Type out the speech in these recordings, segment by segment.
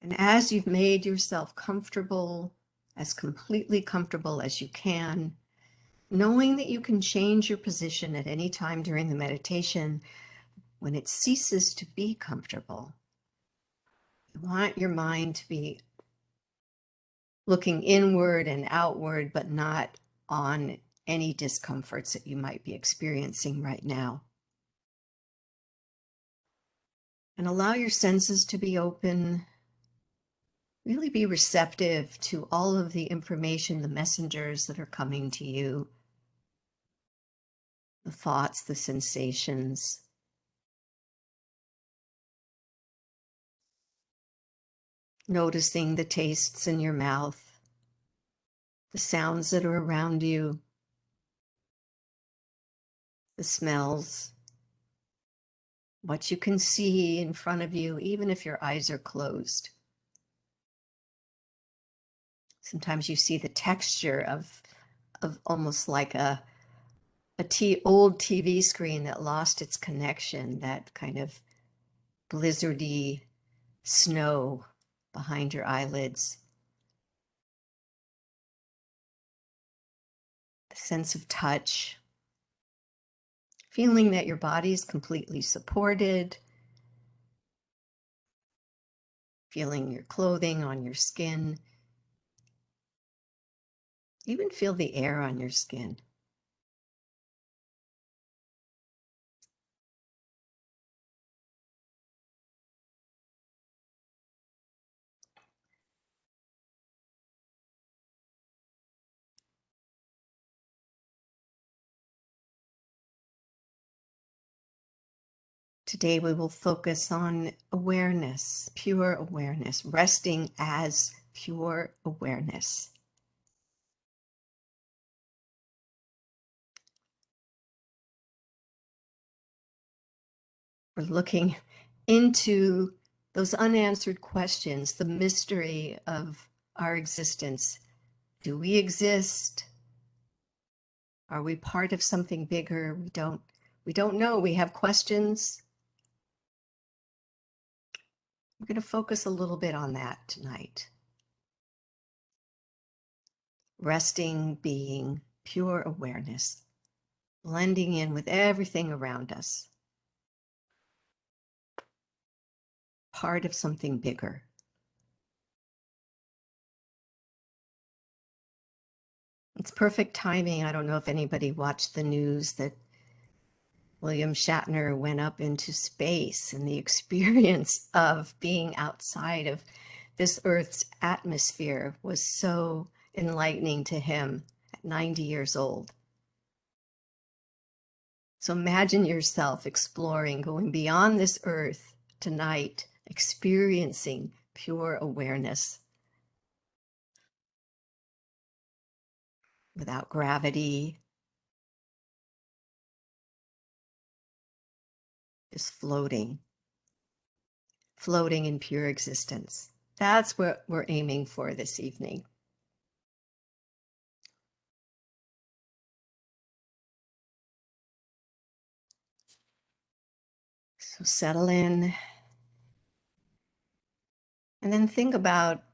And as you've made yourself comfortable, as completely comfortable as you can, knowing that you can change your position at any time during the meditation when it ceases to be comfortable. You want your mind to be looking inward and outward, but not on any discomforts that you might be experiencing right now. And allow your senses to be open. Really be receptive to all of the information, the messengers that are coming to you, the thoughts, the sensations. Noticing the tastes in your mouth, the sounds that are around you, the smells, what you can see in front of you, even if your eyes are closed. Sometimes you see the texture of almost like a old TV screen that lost its connection, that kind of blizzardy snow behind your eyelids. The sense of touch, feeling that your body is completely supported, feeling your clothing on your skin, even feel the air on your skin. Today we will focus on awareness, pure awareness, resting as pure awareness. We're looking into those unanswered questions, the mystery of our existence. Do we exist? Are we part of something bigger? We don't know. We have questions. We're going to focus a little bit on that tonight. Resting, being, pure awareness, blending in with everything around us. Part of something bigger. It's perfect timing. I don't know if anybody watched the news that William Shatner went up into space, and the experience of being outside of this Earth's atmosphere was so enlightening to him at 90 years old. So imagine yourself exploring, going beyond this Earth tonight, experiencing pure awareness without gravity, just floating in pure existence. That's what we're aiming for this evening. So settle in, and then think about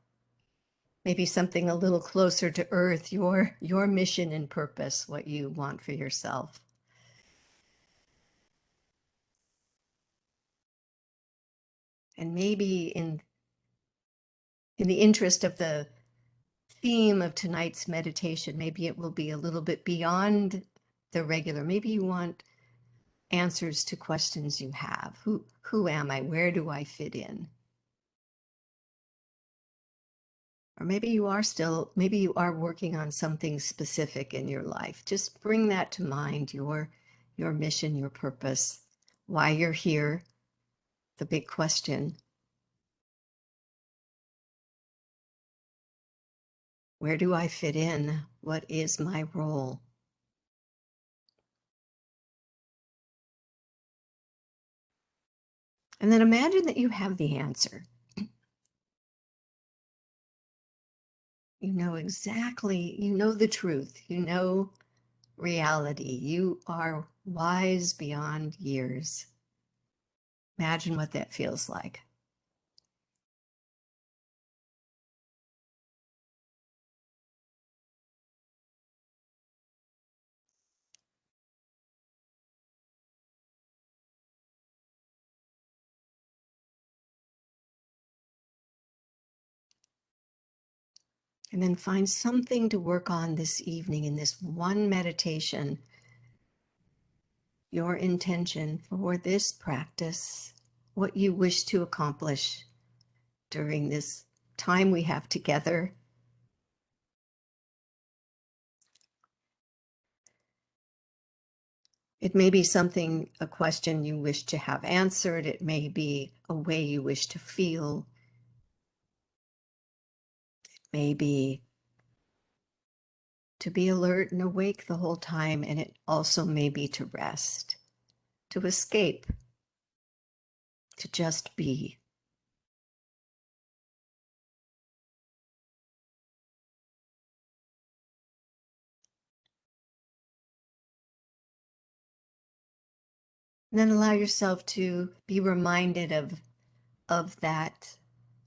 maybe something a little closer to earth, your mission and purpose, what you want for yourself. And maybe in the interest of the theme of tonight's meditation, maybe it will be a little bit beyond the regular. Maybe you want answers to questions you have. Who am I? Where do I fit in? Or maybe you are working on something specific in your life. Just bring that to mind, your mission, your purpose, why you're here, the big question. Where do I fit in? What is my role? And then imagine that you have the answer. You know exactly, you know the truth, you know reality. You are wise beyond years. Imagine what that feels like. And then find something to work on this evening in this one meditation, your intention for this practice, what you wish to accomplish during this time we have together. It may be something, a question you wish to have answered. It may be a way you wish to feel. It may be to be alert and awake the whole time, and it also may be to rest, to escape, to just be. And then allow yourself to be reminded of that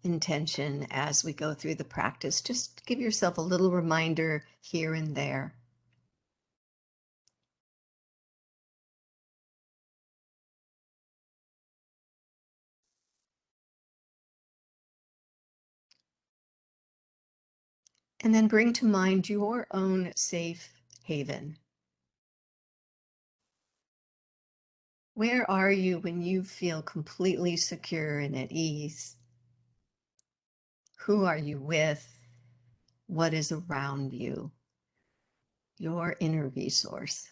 intention as we go through the practice. Just give yourself a little reminder here and there. And then bring to mind your own safe haven. Where are you when you feel completely secure and at ease? Who are you with? What is around you? Your inner resource.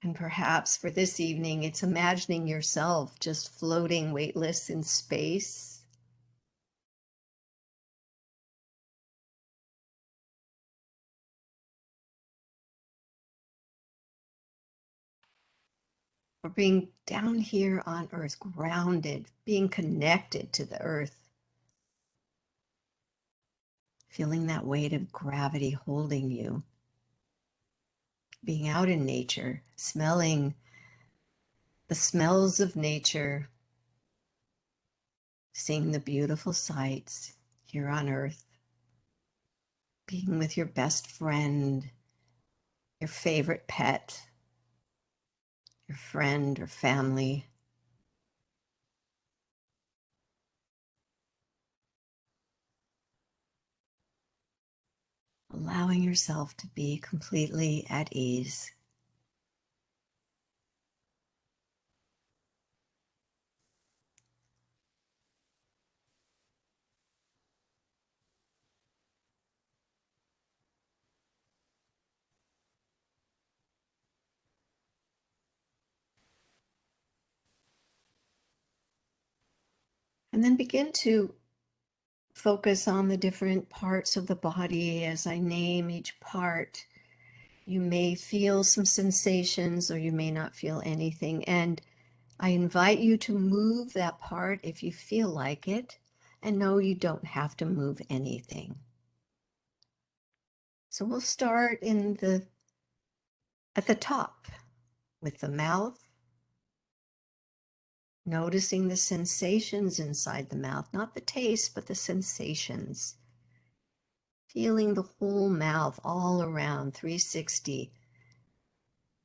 And perhaps for this evening, it's imagining yourself just floating weightless in space. Or being down here on earth, grounded, being connected to the earth, feeling that weight of gravity holding you, being out in nature, smelling the smells of nature, seeing the beautiful sights here on earth, being with your best friend, your favorite pet, your friend or family. Allowing yourself to be completely at ease. And then begin to focus on the different parts of the body as I name each part. You may feel some sensations or you may not feel anything. And I invite you to move that part if you feel like it. And no, you don't have to move anything. So we'll start at the top with the mouth, noticing the sensations inside the mouth, not the taste, but the sensations. Feeling the whole mouth all around 360,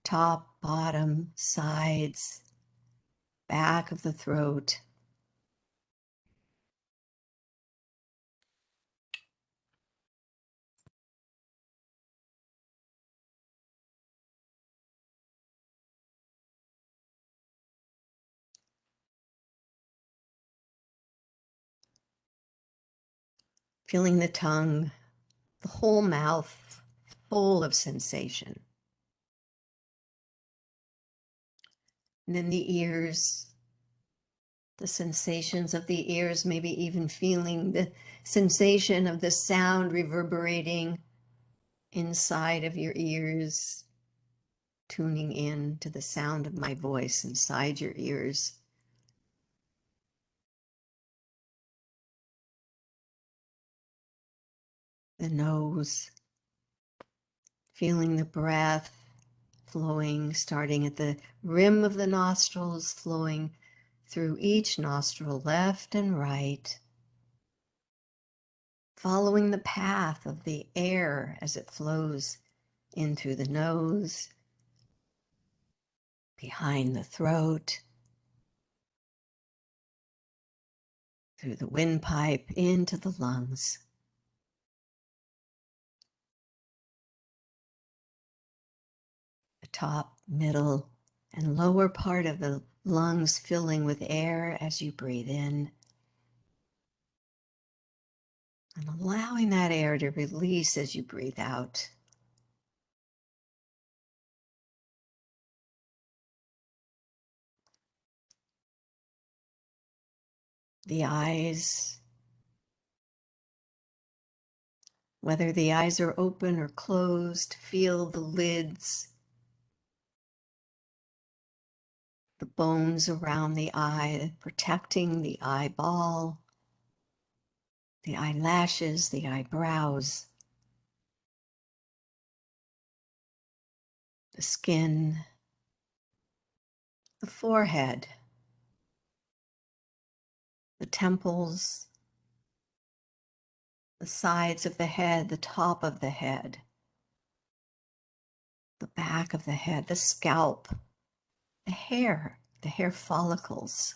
top, bottom, sides, back of the throat. Feeling the tongue, the whole mouth full of sensation. And then the ears, the sensations of the ears, maybe even feeling the sensation of the sound reverberating inside of your ears, tuning in to the sound of my voice inside your ears. The nose, feeling the breath flowing, starting at the rim of the nostrils, flowing through each nostril, left and right, following the path of the air as it flows in through the nose, behind the throat, through the windpipe into the lungs. The top, middle, and lower part of the lungs filling with air as you breathe in, and allowing that air to release as you breathe out. The eyes, whether the eyes are open or closed, feel the lids, the bones around the eye, protecting the eyeball, the eyelashes, the eyebrows, the skin, the forehead, the temples, the sides of the head, the top of the head, the back of the head, the scalp, the hair follicles.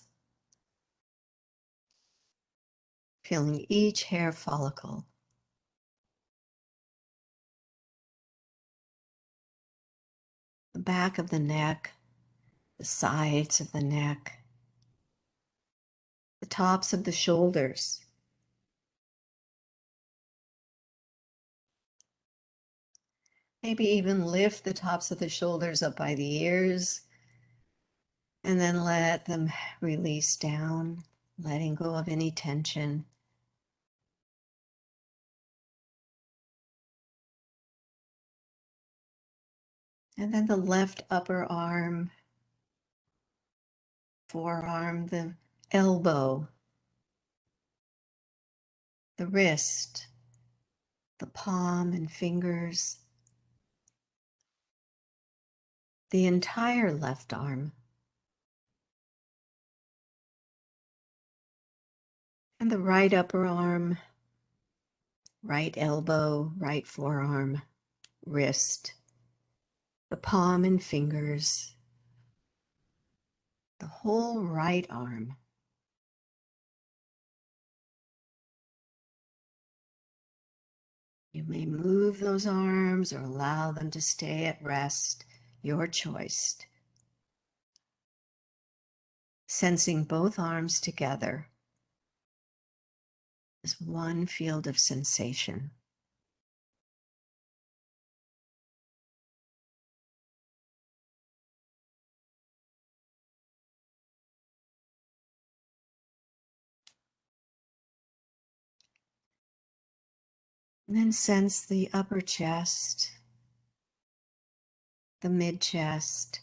Feeling each hair follicle. The back of the neck, the sides of the neck, the tops of the shoulders. Maybe even lift the tops of the shoulders up by the ears and then let them release down, letting go of any tension. And then the left upper arm, forearm, the elbow, the wrist, the palm and fingers, the entire left arm, and the right upper arm, right elbow, right forearm, wrist, the palm and fingers, the whole right arm. You may move those arms or allow them to stay at rest, your choice. Sensing both arms together as one field of sensation. And then sense the upper chest, the mid chest,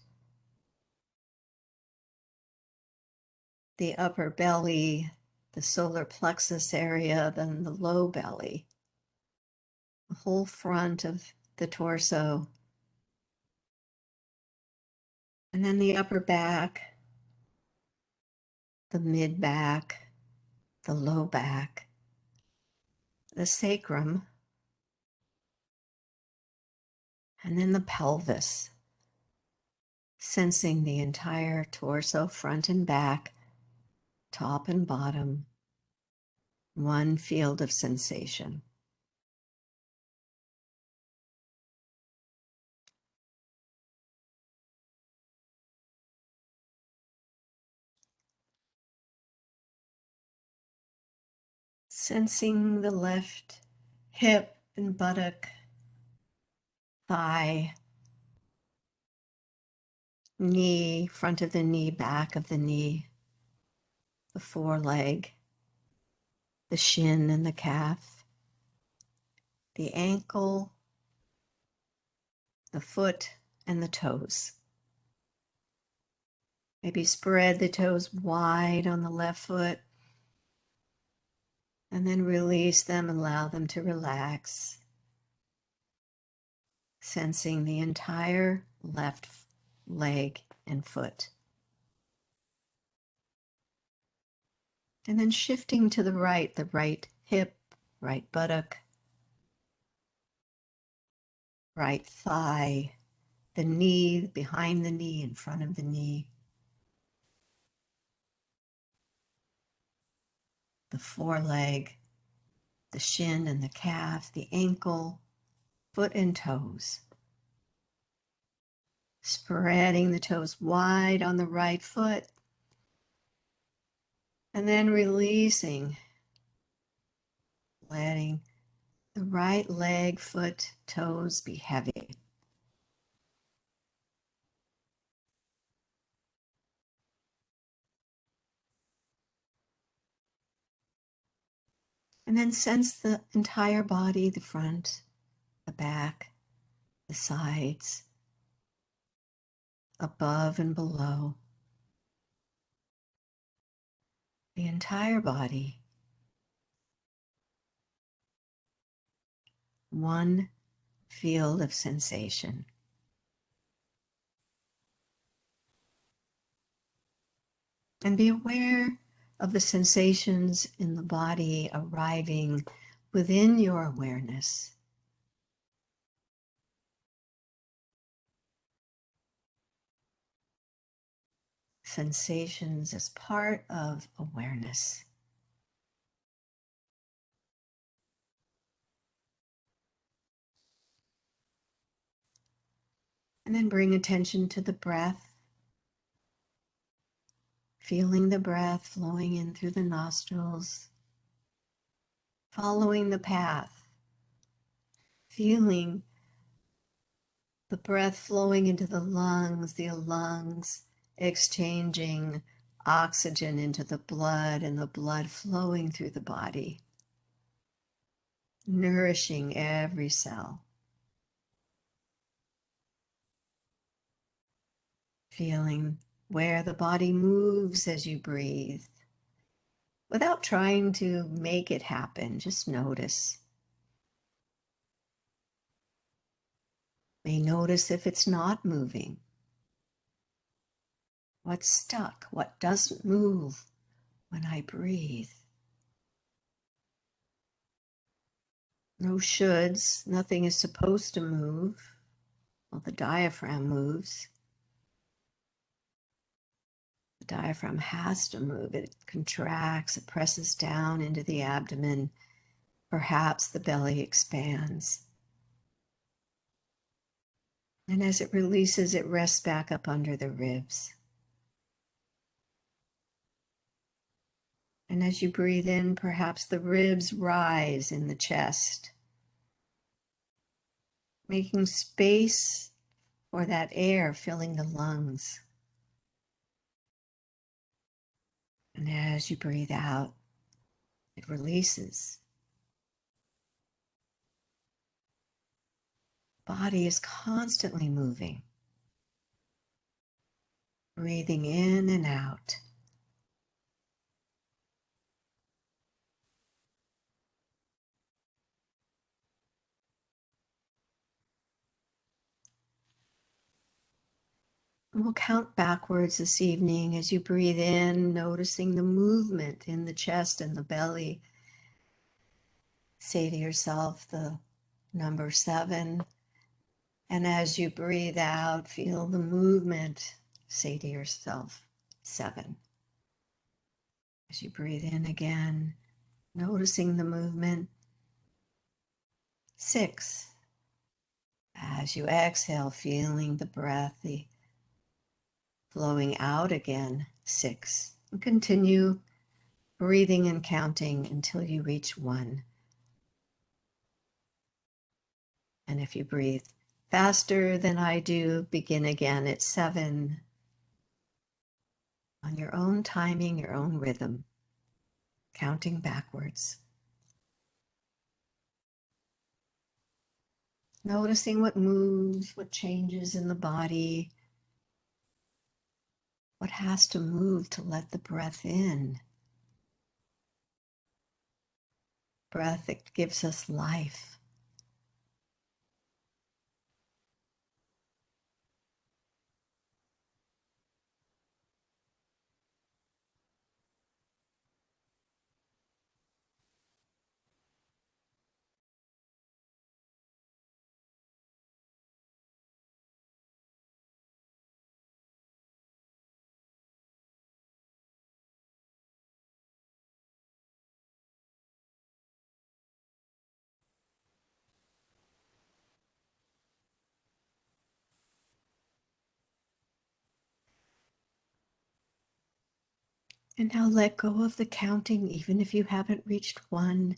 the upper belly, the solar plexus area, then the low belly, the whole front of the torso, and then the upper back, the mid back, the low back, the sacrum, and then the pelvis, sensing the entire torso, front and back, top and bottom, one field of sensation. Sensing the left hip and buttock, thigh, knee, front of the knee, back of the knee, the foreleg, the shin and the calf, the ankle, the foot, and the toes. Maybe spread the toes wide on the left foot and then release them, allow them to relax, sensing the entire left leg and foot. And then shifting to the right hip, right buttock, right thigh, the knee, behind the knee, in front of the knee, the foreleg, the shin and the calf, the ankle, foot and toes. Spreading the toes wide on the right foot, and then releasing, letting the right leg, foot, toes be heavy. And then sense the entire body, the front, the back, the sides, above and below. The entire body. One field of sensation. And be aware of the sensations in the body arriving within your awareness. Sensations as part of awareness. And then bring attention to the breath. Feeling the breath flowing in through the nostrils. Following the path. Feeling the breath flowing into the lungs exchanging oxygen into the blood and the blood flowing through the body, nourishing every cell. Feeling where the body moves as you breathe, without trying to make it happen, just notice. May notice if it's not moving. What's stuck? What doesn't move when I breathe? No shoulds. Nothing is supposed to move. Well, the diaphragm moves. The diaphragm has to move. It contracts. It presses down into the abdomen. Perhaps the belly expands. And as it releases, it rests back up under the ribs. And as you breathe in, perhaps the ribs rise in the chest, making space for that air filling the lungs. And as you breathe out, it releases. Body is constantly moving, breathing in and out. And we'll count backwards this evening as you breathe in, noticing the movement in the chest and the belly. Say to yourself the number 7. And as you breathe out, feel the movement. Say to yourself 7. As you breathe in again, noticing the movement 6. As you exhale, feeling the breath, the flowing out again 6. And continue breathing and counting until you reach 1. And if you breathe faster than I do, begin again at 7 on your own timing, your own rhythm, counting backwards. Noticing what moves, what changes in the body, what has to move to let the breath in. Breath that gives us life. And now let go of the counting, even if you haven't reached one,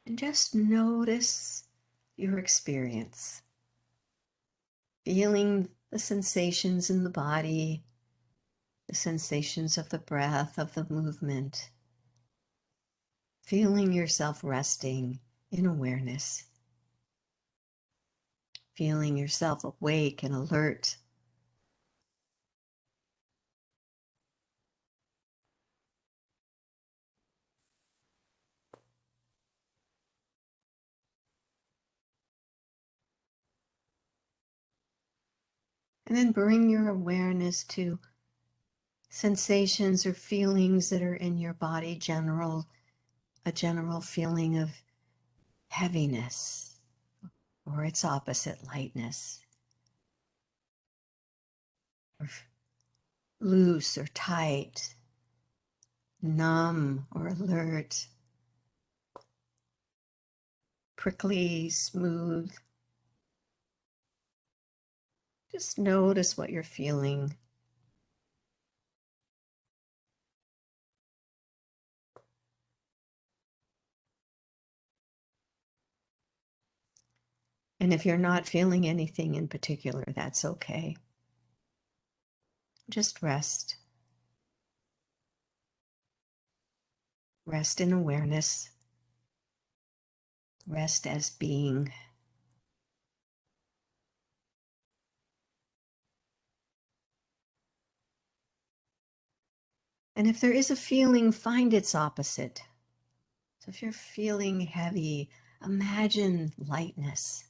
and just notice your experience, feeling the sensations in the body, the sensations of the breath, of the movement, feeling yourself resting in awareness, feeling yourself awake and alert. And then bring your awareness to sensations or feelings that are in your body, a general feeling of heaviness or its opposite, lightness, or loose or tight, numb or alert, prickly, smooth. Just notice what you're feeling. And if you're not feeling anything in particular, that's okay. Just rest. Rest in awareness. Rest as being. And if there is a feeling, find its opposite. So if you're feeling heavy, imagine lightness.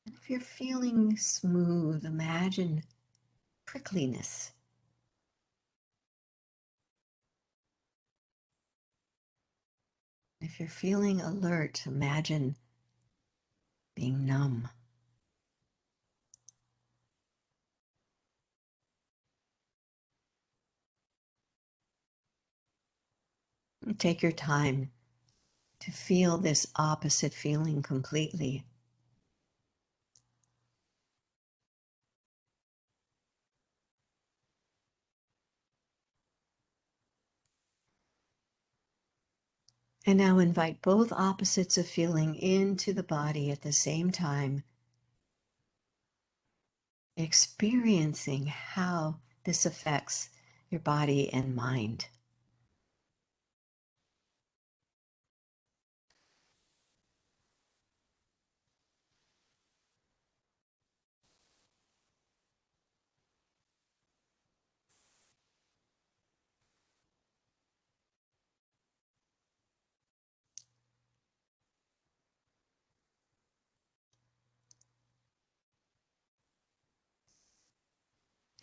And if you're feeling smooth, imagine prickliness. If you're feeling alert, imagine being numb. And take your time to feel this opposite feeling completely. And now invite both opposites of feeling into the body at the same time, experiencing how this affects your body and mind.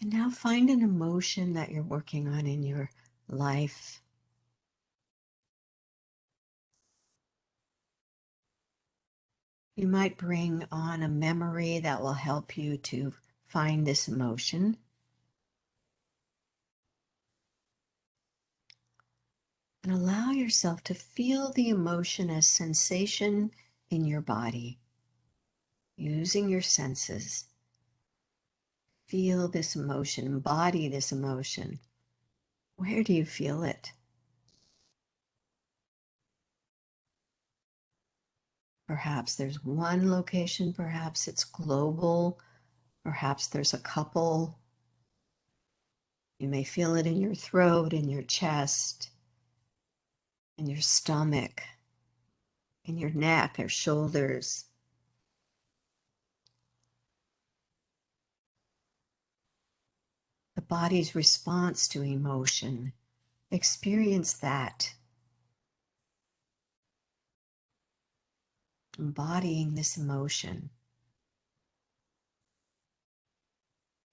And now find an emotion that you're working on in your life. You might bring on a memory that will help you to find this emotion. And allow yourself to feel the emotion as sensation in your body, using your senses. Feel this emotion, embody this emotion. Where do you feel it? Perhaps there's one location, perhaps it's global, perhaps there's a couple. You may feel it in your throat, in your chest, in your stomach, in your neck or shoulders. The body's response to emotion. Experience that. Embodying this emotion.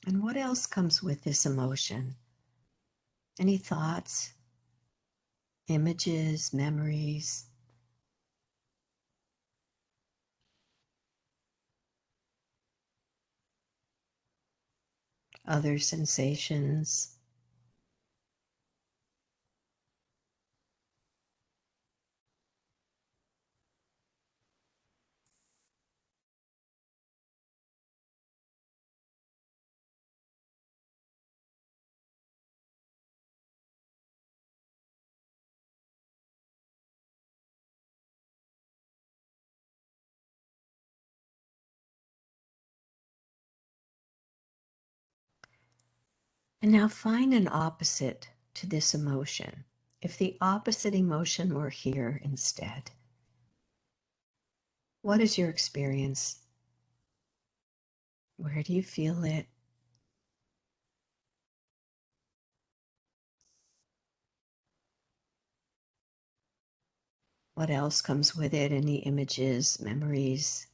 And what else comes with this emotion? Any thoughts, images, memories? Other sensations? And now find an opposite to this emotion. If the opposite emotion were here instead, what is your experience? Where do you feel it? What else comes with it? Any images, memories?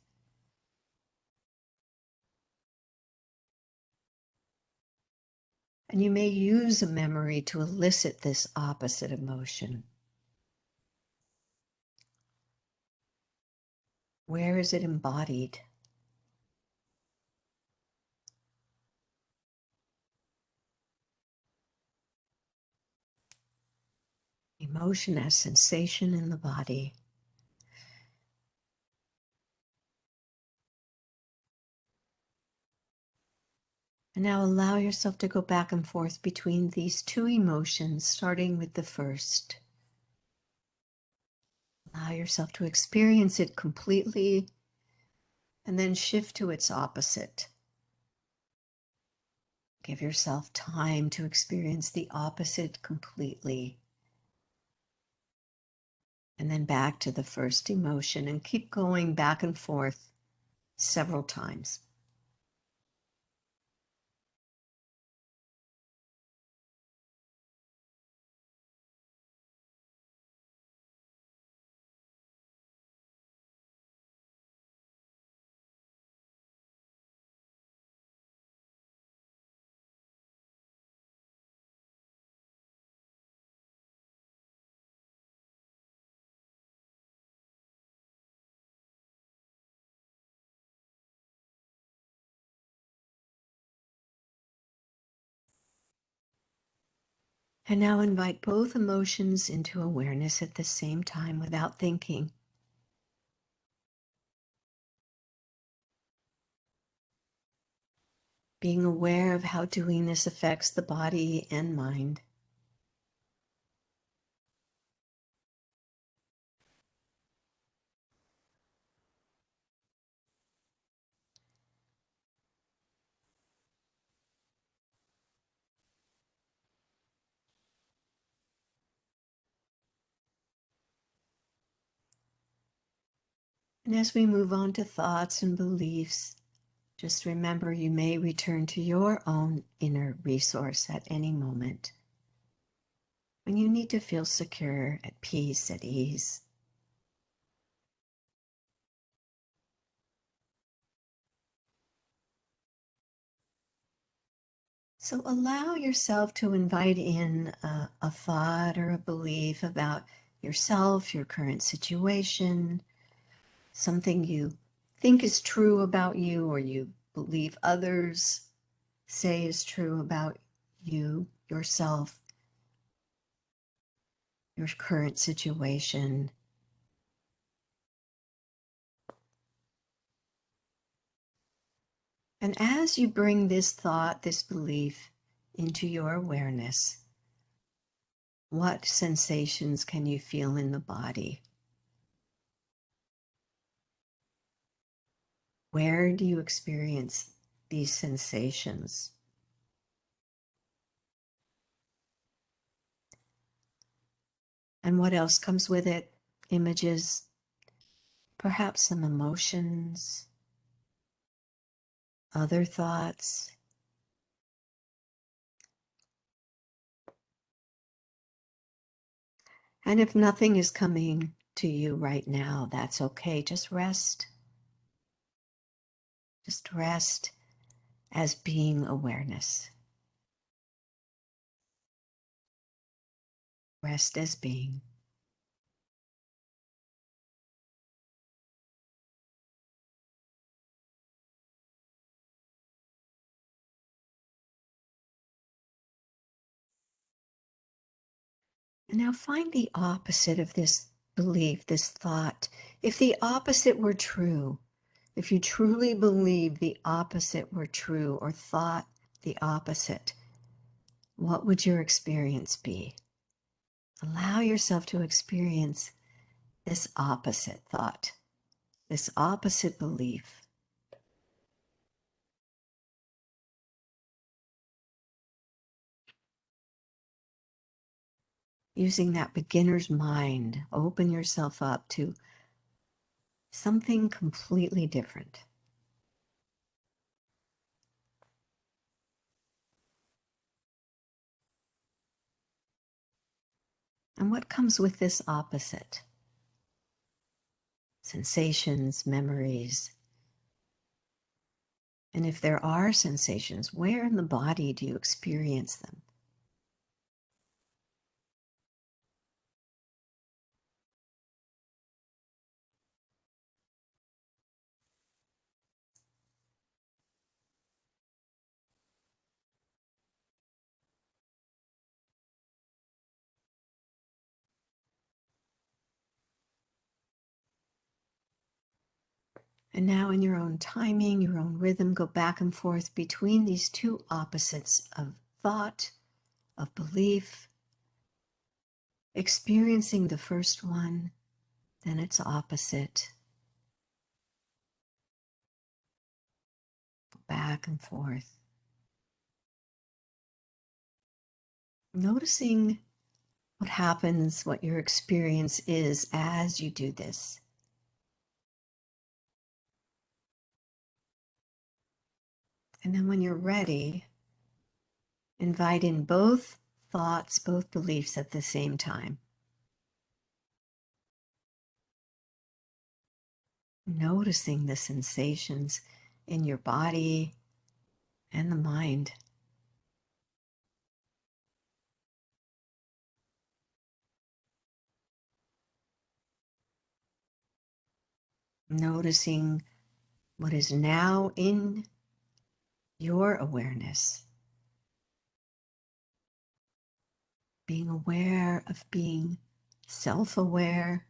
And you may use a memory to elicit this opposite emotion. Where is it embodied? Emotion as sensation in the body. And now allow yourself to go back and forth between these two emotions, starting with the first. Allow yourself to experience it completely and then shift to its opposite. Give yourself time to experience the opposite completely. And then back to the first emotion and keep going back and forth several times. And now invite both emotions into awareness at the same time without thinking. Being aware of how doing this affects the body and mind. And as we move on to thoughts and beliefs, just remember you may return to your own inner resource at any moment when you need to feel secure, at peace, at ease. So allow yourself to invite in a thought or a belief about yourself, your current situation, something you think is true about you or you believe others say is true about you, yourself, your current situation. And as you bring this thought, this belief into your awareness, what sensations can you feel in the body? Where do you experience these sensations? And what else comes with it? Images, perhaps some emotions, other thoughts. And if nothing is coming to you right now, that's okay. Just rest. Just rest as being awareness. Rest as being. And now find the opposite of this belief, this thought. If the opposite were true, if you truly believe the opposite were true or thought the opposite, what would your experience be? Allow yourself to experience this opposite thought, this opposite belief. using that beginner's mind, open yourself up to something completely different. And what comes with this opposite? Sensations, memories. And if there are sensations, where in the body do you experience them? And now, in your own timing, your own rhythm, go back and forth between these two opposites of thought, of belief, experiencing the first one, then its opposite. Back and forth. Noticing what happens, what your experience is as you do this. And then when you're ready, invite in both thoughts, both beliefs at the same time. Noticing the sensations in your body and the mind. Noticing what is now in your awareness. Being aware of being self-aware.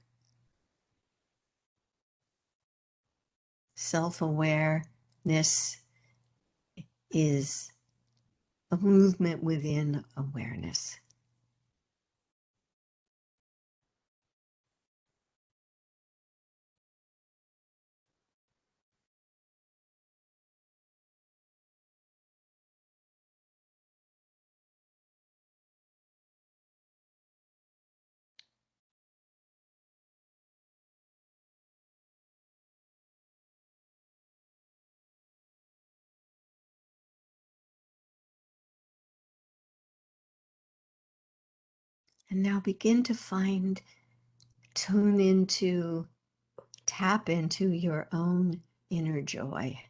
Self-awareness is a movement within awareness. And now begin to tap into your own inner joy,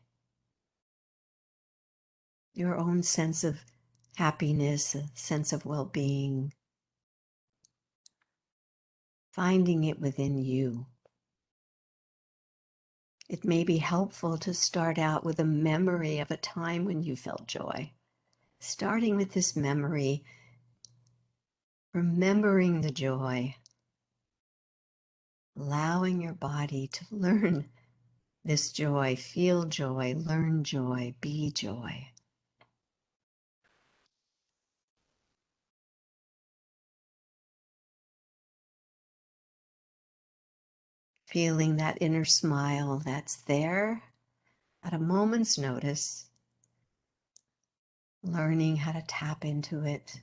your own sense of happiness, a sense of well-being, finding it within you. It may be helpful to start out with a memory of a time when you felt joy. Starting with this memory, remembering the joy, allowing your body to learn this joy, feel joy, learn joy, be joy. Feeling that inner smile that's there at a moment's notice, learning how to tap into it,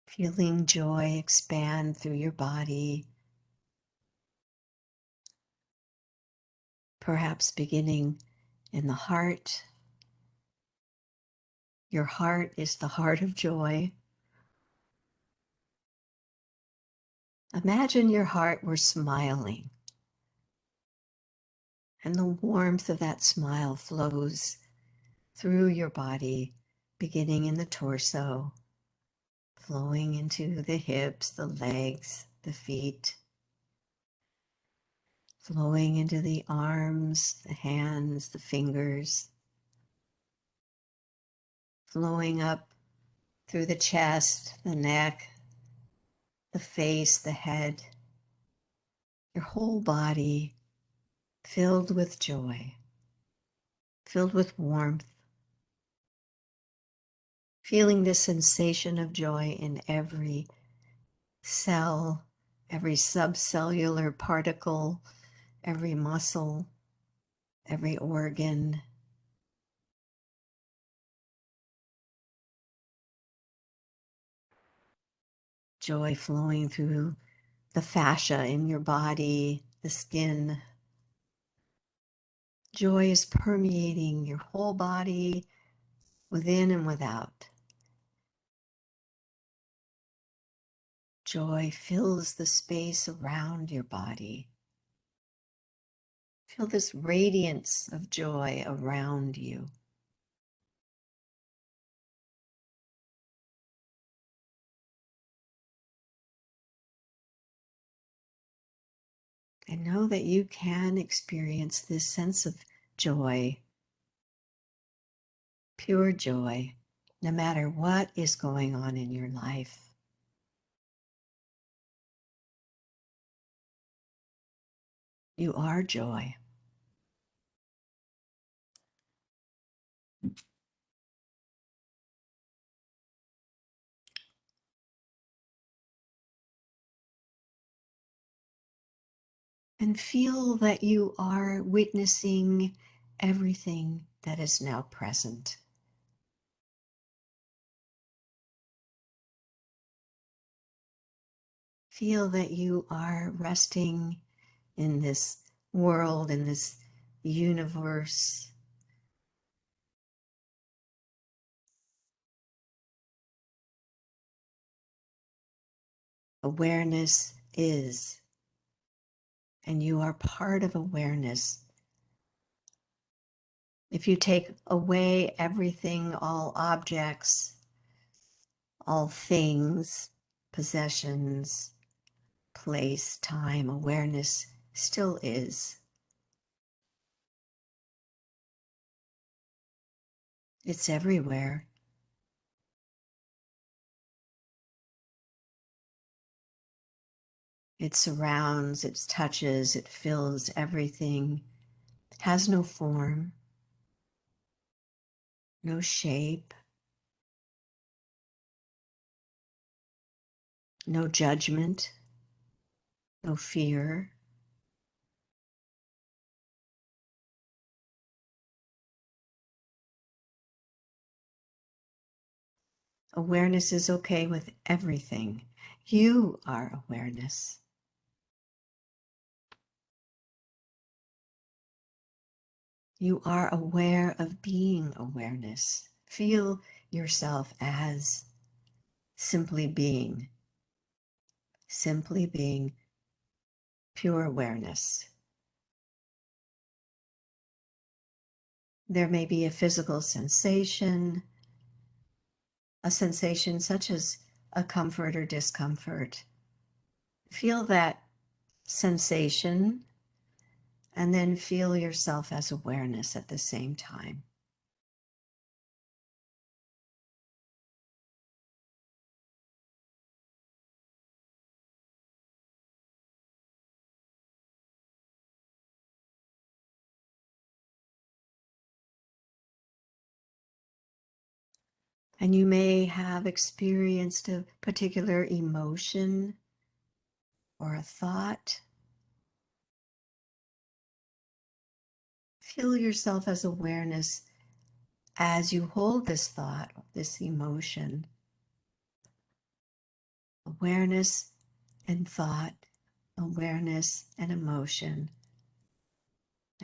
feeling joy expand through your body, perhaps beginning in the heart. Your heart is the heart of joy. Imagine your heart were smiling, and the warmth of that smile flows through your body, beginning in the torso, flowing into the hips, the legs, the feet, flowing into the arms, the hands, the fingers, flowing up through the chest, the neck, the face, the head, your whole body filled with joy, filled with warmth, feeling this sensation of joy in every cell, every subcellular particle, every muscle, every organ. Joy flowing through the fascia in your body, the skin. Joy is permeating your whole body, within and without. Joy fills the space around your body. Feel this radiance of joy around you. And know that you can experience this sense of joy, pure joy, no matter what is going on in your life. You are joy. And feel that you are witnessing everything that is now present. Feel that you are resting in this world, in this universe. Awareness is, and you are part of awareness. If you take away everything, all objects, all things, possessions, place, time, awareness still is. It's everywhere. It surrounds, it touches, it fills everything. It has no form, no shape, no judgment, no fear. Awareness is okay with everything. You are awareness. You are aware of being awareness. Feel yourself as simply being pure awareness. There may be a physical sensation, a sensation such as a comfort or discomfort. Feel that sensation and then feel yourself as awareness at the same time. And you may have experienced a particular emotion or a thought. Feel yourself as awareness as you hold this thought, this emotion. Awareness and thought, awareness and emotion,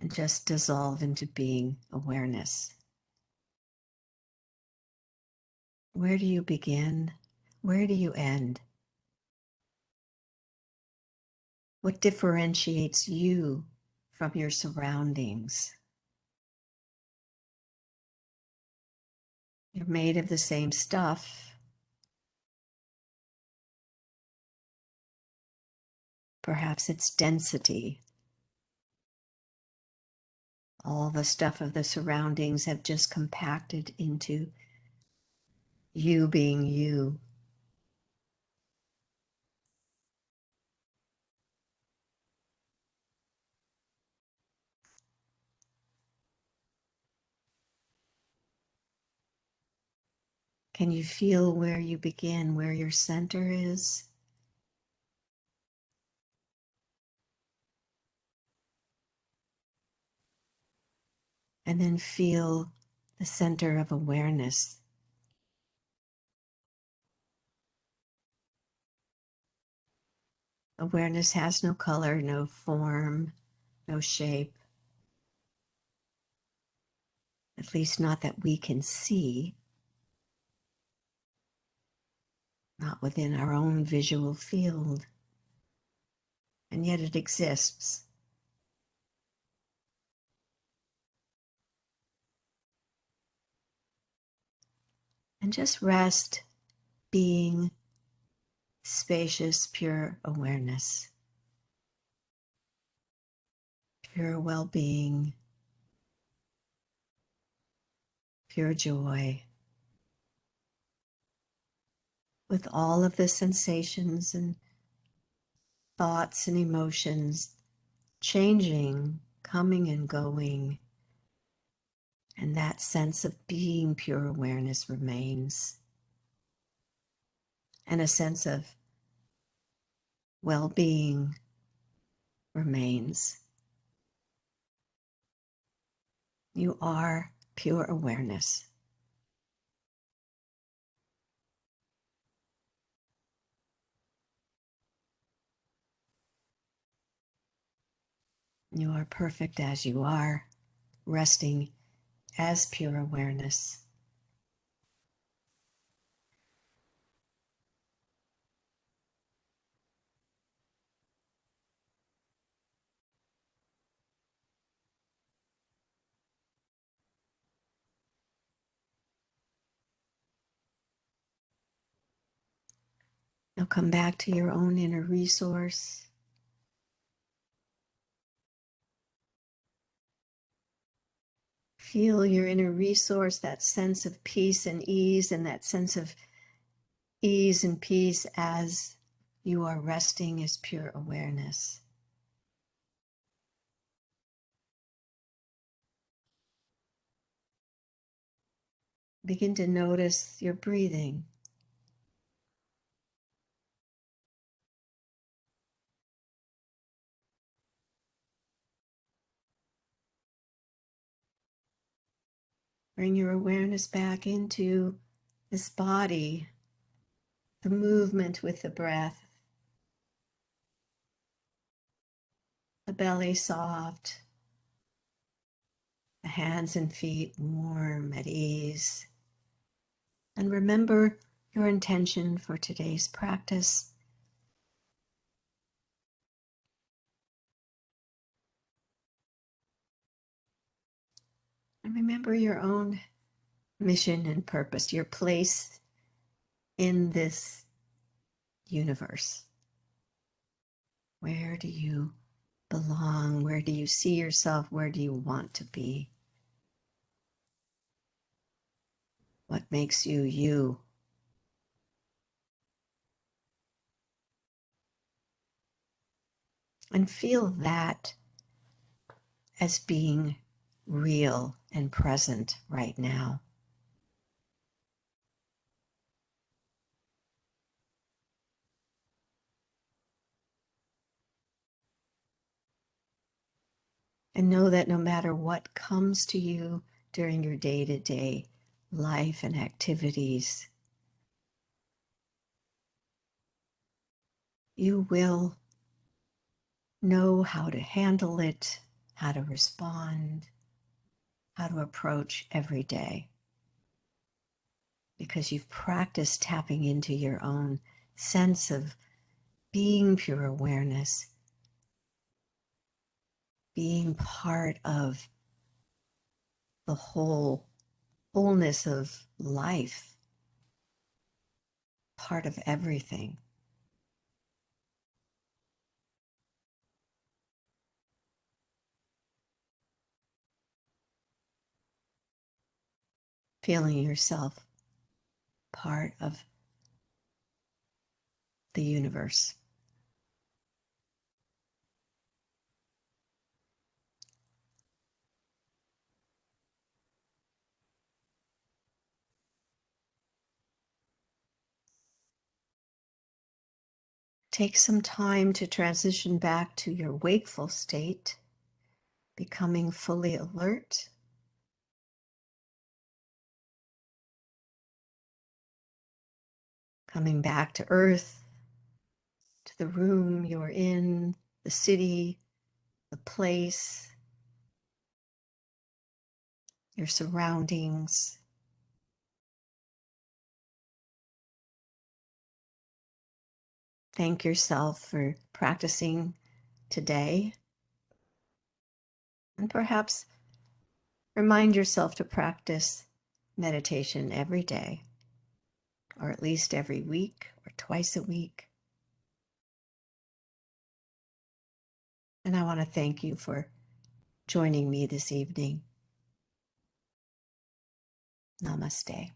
and just dissolve into being awareness. Where do you begin? Where do you end? What differentiates you from your surroundings? You're made of the same stuff. Perhaps it's density. All the stuff of the surroundings have just compacted into you being you. Can you feel where you begin, where your center is? And then feel the center of awareness. Awareness has no color, no form, no shape, at least not that we can see, not within our own visual field, and yet it exists. And just rest, being spacious, pure awareness, pure well-being, pure joy, with all of the sensations and thoughts and emotions changing, coming and going, and that sense of being pure awareness remains, and a sense of well-being remains. You are pure awareness. You are perfect as you are, resting as pure awareness. Now come back to your own inner resource. Feel your inner resource, that sense of peace and ease, and that sense of ease and peace as you are resting as pure awareness. Begin to notice your breathing. Bring your awareness back into this body, the movement with the breath, the belly soft, the hands and feet warm, at ease. And remember your intention for today's practice. And remember your own mission and purpose, your place in this universe. Where do you belong? Where do you see yourself? Where do you want to be? What makes you you? And feel that as being real and present right now. And know that no matter what comes to you during your day-to-day life and activities, you will know how to handle it, how to respond, how to approach every day, because you've practiced tapping into your own sense of being pure awareness, being part of the wholeness of life, part of everything. Feeling yourself part of the universe. Take some time to transition back to your wakeful state, becoming fully alert, coming back to earth, to the room you're in, the city, the place, your surroundings. Thank yourself for practicing today, and perhaps remind yourself to practice meditation every day, or at least every week or twice a week. And I want to thank you for joining me this evening. Namaste.